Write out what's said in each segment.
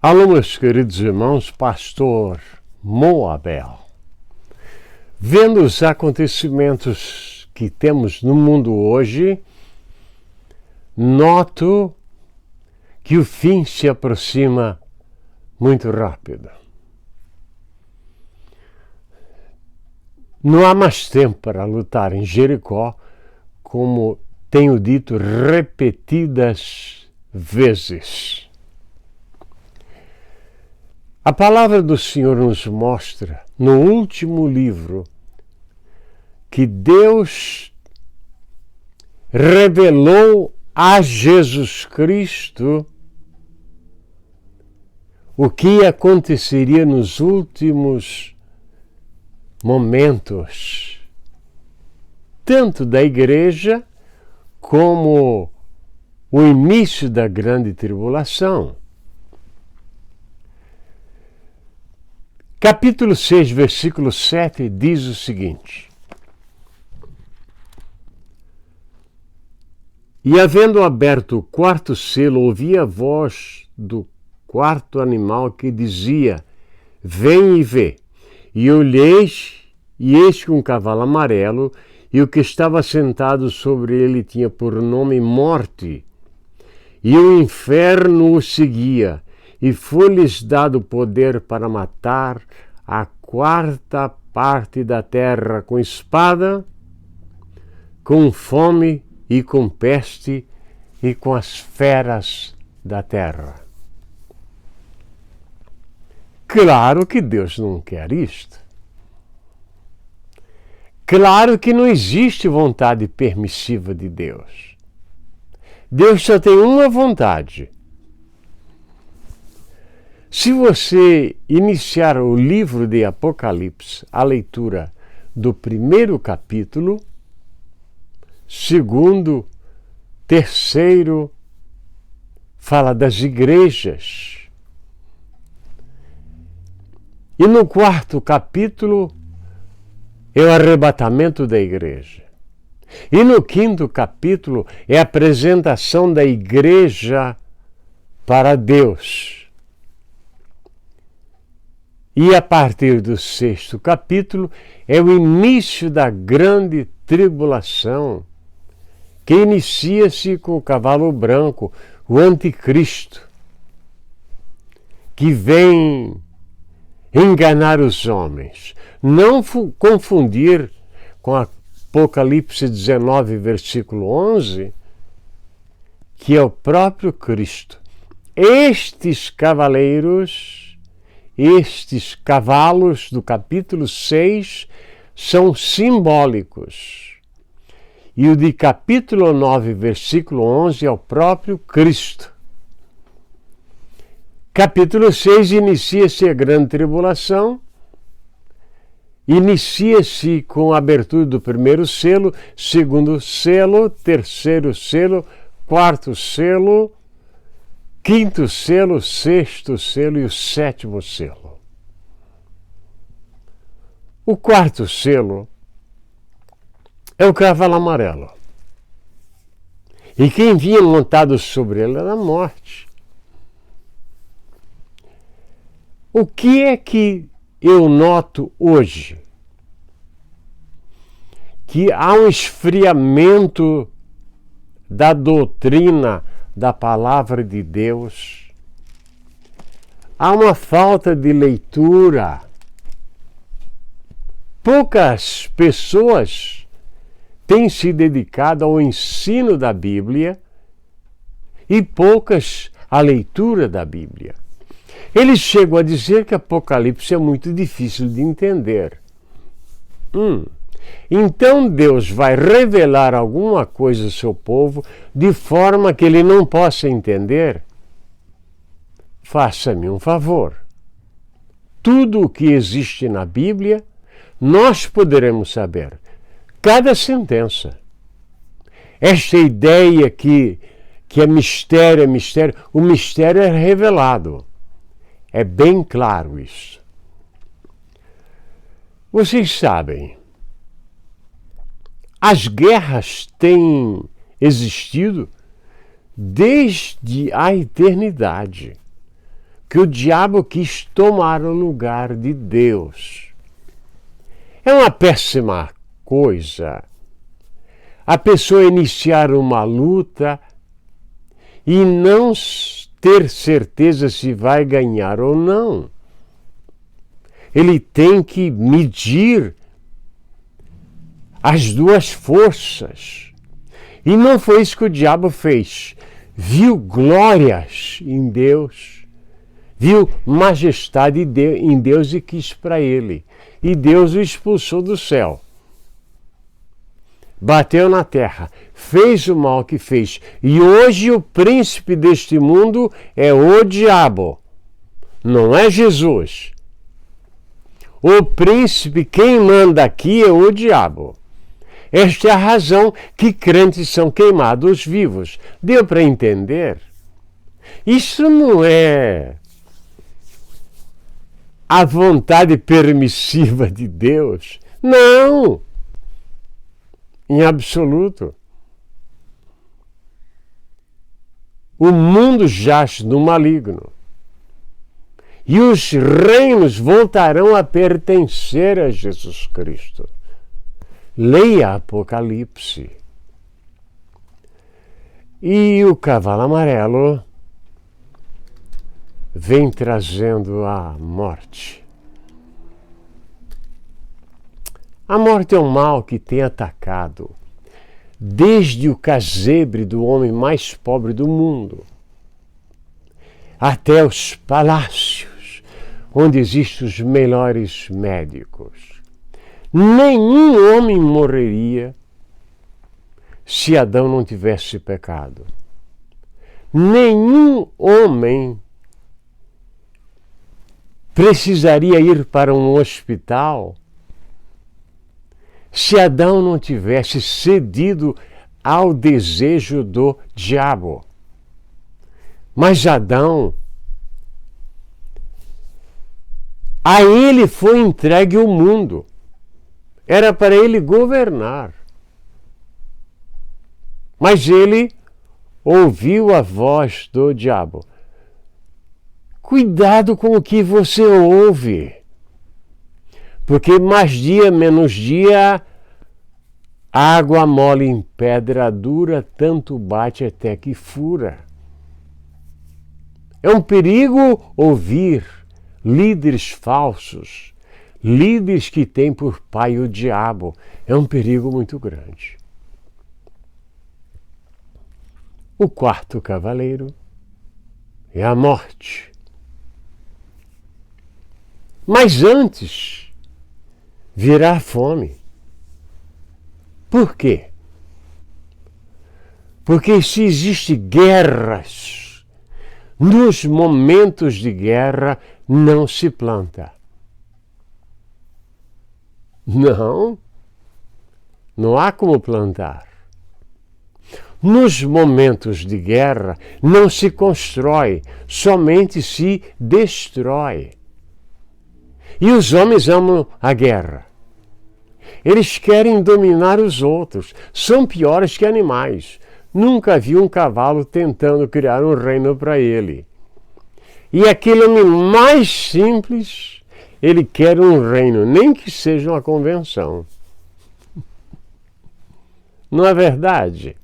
Alô, meus queridos irmãos, pastor Moabel. Vendo os acontecimentos que temos no mundo hoje, noto que o fim se aproxima muito rápido. Não há mais tempo para lutar em Jericó, como tenho dito repetidas vezes. A palavra do Senhor nos mostra, no último livro, que Deus revelou a Jesus Cristo o que aconteceria nos últimos momentos, tanto da igreja como o início da grande tribulação. Capítulo 6, versículo 7 diz o seguinte: E havendo aberto o quarto selo, ouvi a voz do quarto animal que dizia: Vem e vê. E olhei, e eis que um cavalo amarelo, e o que estava sentado sobre ele tinha por nome Morte, e o inferno o seguia, e foi-lhes dado poder para matar a quarta parte da terra com espada, com fome e com peste e com as feras da terra. Claro que Deus não quer isto. Claro que não existe vontade permissiva de Deus. Deus só tem uma vontade. Se você iniciar o livro de Apocalipse, a leitura do primeiro capítulo, segundo, terceiro, fala das igrejas. E no quarto capítulo é o arrebatamento da igreja. E no quinto capítulo é a apresentação da igreja para Deus. E a partir do sexto capítulo é o início da grande tribulação, que inicia-se com o cavalo branco, o anticristo, que vem enganar os homens. Não confundir com Apocalipse 19, versículo 11, que é o próprio Cristo. Estes cavaleiros, estes cavalos do capítulo 6 são simbólicos. E o de capítulo 9, versículo 11 é o próprio Cristo. Capítulo 6 inicia-se a grande tribulação, inicia-se com a abertura do primeiro selo, segundo selo, terceiro selo, quarto selo, quinto selo, sexto selo e o sétimo selo. O quarto selo é o cavalo amarelo. E quem vinha montado sobre ele era a morte. O que é que eu noto hoje? Que há um esfriamento da doutrina da palavra de Deus. Há uma falta de leitura. Poucas pessoas têm se dedicado ao ensino da Bíblia e poucas à leitura da Bíblia. Eles chegam a dizer que Apocalipse é muito difícil de entender. Então Deus vai revelar alguma coisa ao seu povo de forma que ele não possa entender? Faça-me um favor. Tudo o que existe na Bíblia, nós poderemos saber. Cada sentença. Esta ideia que é mistério, o mistério é revelado. É bem claro isso. Vocês sabem, as guerras têm existido desde a eternidade. que o diabo quis tomar o lugar de Deus. É uma péssima coisa a pessoa iniciar uma luta e não ter certeza se vai ganhar ou não. Ele tem que medir as duas forças. E não foi isso que o diabo fez. Viu glórias em Deus, viu majestade em Deus e quis para ele. E Deus o expulsou do céu. Bateu na terra, fez o mal que fez. E hoje o príncipe deste mundo é o diabo, não é Jesus. O príncipe, quem manda aqui é o diabo. Esta é a razão que crentes são queimados vivos. Deu para entender? Isso não é a vontade permissiva de Deus. Não! Em absoluto. O mundo jaz no maligno. E os reinos voltarão a pertencer a Jesus Cristo. Leia Apocalipse. E o cavalo amarelo vem trazendo a morte. A morte é um mal que tem atacado desde o casebre do homem mais pobre do mundo até os palácios onde existem os melhores médicos. Nenhum homem morreria se Adão não tivesse pecado. Nenhum homem precisaria ir para um hospital se Adão não tivesse cedido ao desejo do diabo. Mas Adão, a ele foi entregue o mundo. Era para ele governar. Mas ele ouviu a voz do diabo. Cuidado com o que você ouve. Porque mais dia, menos dia, água mole em pedra dura, tanto bate até que fura. É um perigo ouvir líderes falsos, líderes que têm por pai o diabo. É um perigo muito grande. O quarto cavaleiro é a morte. Mas antes virá a fome. Por quê? Porque se existem guerras, nos momentos de guerra não se planta. Não há como plantar. Nos momentos de guerra não se constrói, somente se destrói. E os homens amam a guerra. Eles querem dominar os outros. São piores que animais. Nunca vi um cavalo tentando criar um reino para ele. E aquele homem mais simples, ele quer um reino, nem que seja uma convenção. Não é verdade?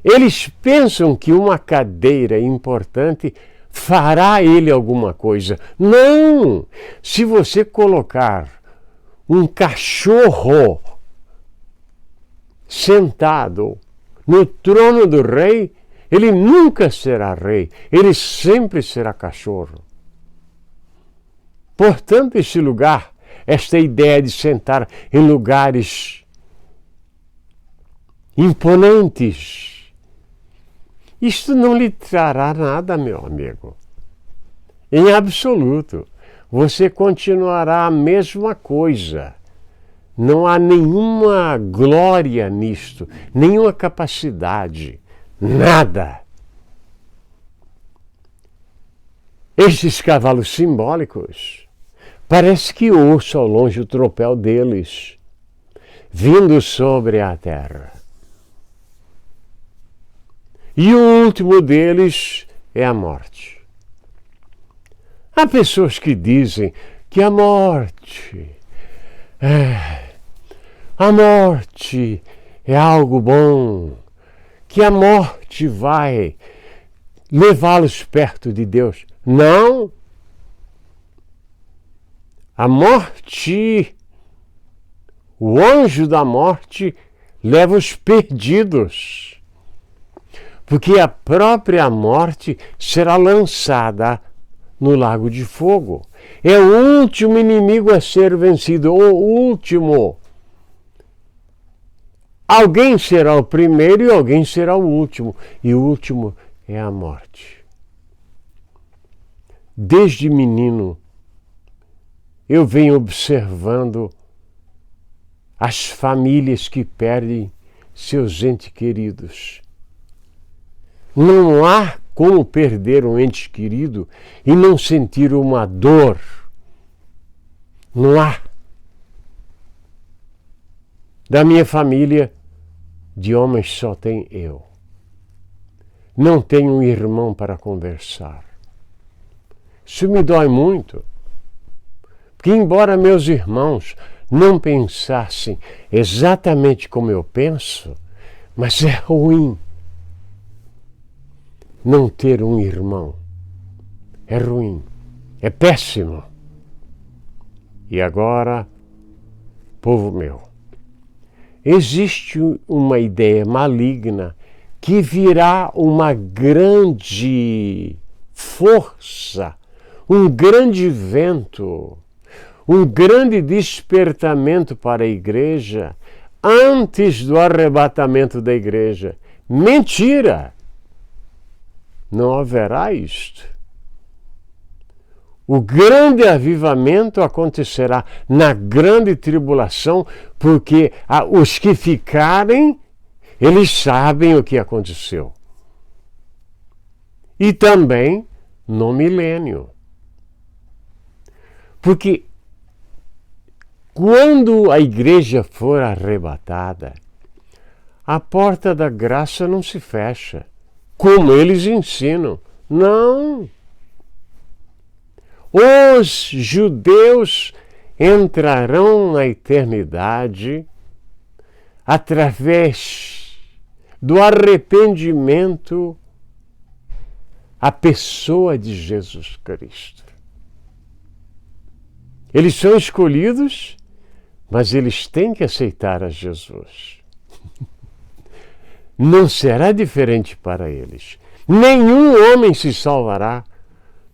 Eles pensam que uma cadeira importante fará ele alguma coisa. Não! Se você colocar um cachorro sentado no trono do rei, ele nunca será rei, ele sempre será cachorro. Portanto, este lugar, esta ideia de sentar em lugares imponentes, isto não lhe trará nada, meu amigo. Em absoluto. Você continuará a mesma coisa. Não há nenhuma glória nisto, nenhuma capacidade, nada. Estes cavalos simbólicos, parece que ouço ao longe o tropel deles, vindo sobre a terra. E o último deles é a morte. Há pessoas que dizem que a morte é algo bom, que a morte vai levá-los perto de Deus. Não! A morte, o anjo da morte, leva os perdidos, porque a própria morte será lançada no lago de fogo. É o último inimigo a ser vencido, o último. Alguém será o primeiro e alguém será o último, e o último é a morte. Desde menino, eu venho observando as famílias que perdem seus entes queridos. Não há como perder um ente querido e não sentir uma dor. Não há. Da minha família, de homens só tem eu. Não tenho um irmão para conversar. Isso me dói muito. Porque embora meus irmãos não pensassem exatamente como eu penso, mas é ruim não ter um irmão. É ruim, é péssimo. E agora, povo meu, existe uma ideia maligna que virá uma grande força, um grande vento, um grande despertamento para a igreja antes do arrebatamento da igreja. Mentira! Não haverá isto. O grande avivamento acontecerá na grande tribulação, porque os que ficarem, eles sabem o que aconteceu. E também no milênio. Porque quando a igreja for arrebatada, a porta da graça não se fecha, como eles ensinam. Não! Os judeus entrarão na eternidade através do arrependimento à pessoa de Jesus Cristo. Eles são escolhidos, mas eles têm que aceitar a Jesus. Não será diferente para eles. Nenhum homem se salvará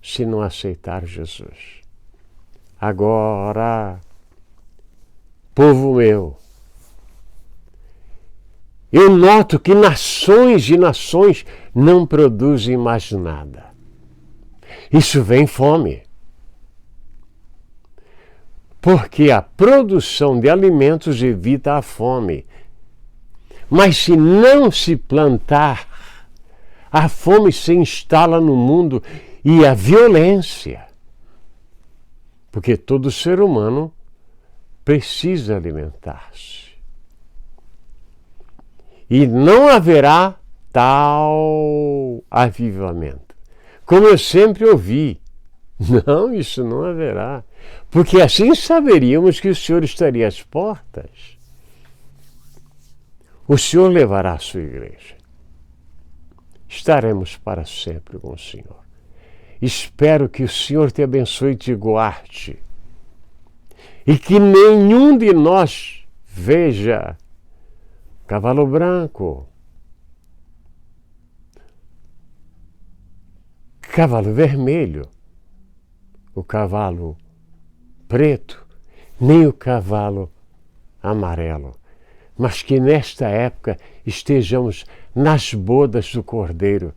se não aceitar Jesus. Agora, povo meu, eu noto que nações e nações não produzem mais nada. Isso vem fome. Porque a produção de alimentos evita a fome. Mas se não se plantar, a fome se instala no mundo e a violência. Porque todo ser humano precisa alimentar-se. E não haverá tal avivamento. Como eu sempre ouvi. Não, isso não haverá. Porque assim saberíamos que o Senhor estaria às portas. O Senhor levará a sua igreja. Estaremos para sempre com o Senhor. Espero que o Senhor te abençoe e te guarde. E que nenhum de nós veja cavalo branco, cavalo vermelho, o cavalo preto, nem o cavalo amarelo. Mas que nesta época estejamos nas bodas do Cordeiro,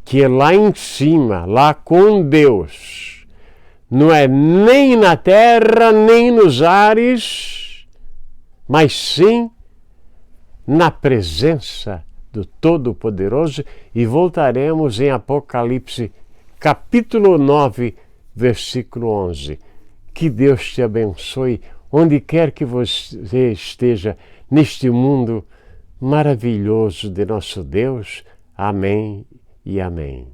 que é lá em cima, lá com Deus, não é nem na terra, nem nos ares, mas sim na presença do Todo-Poderoso, e voltaremos em Apocalipse, capítulo 9, versículo 11. Que Deus te abençoe, onde quer que você esteja neste mundo maravilhoso de nosso Deus. Amém e amém.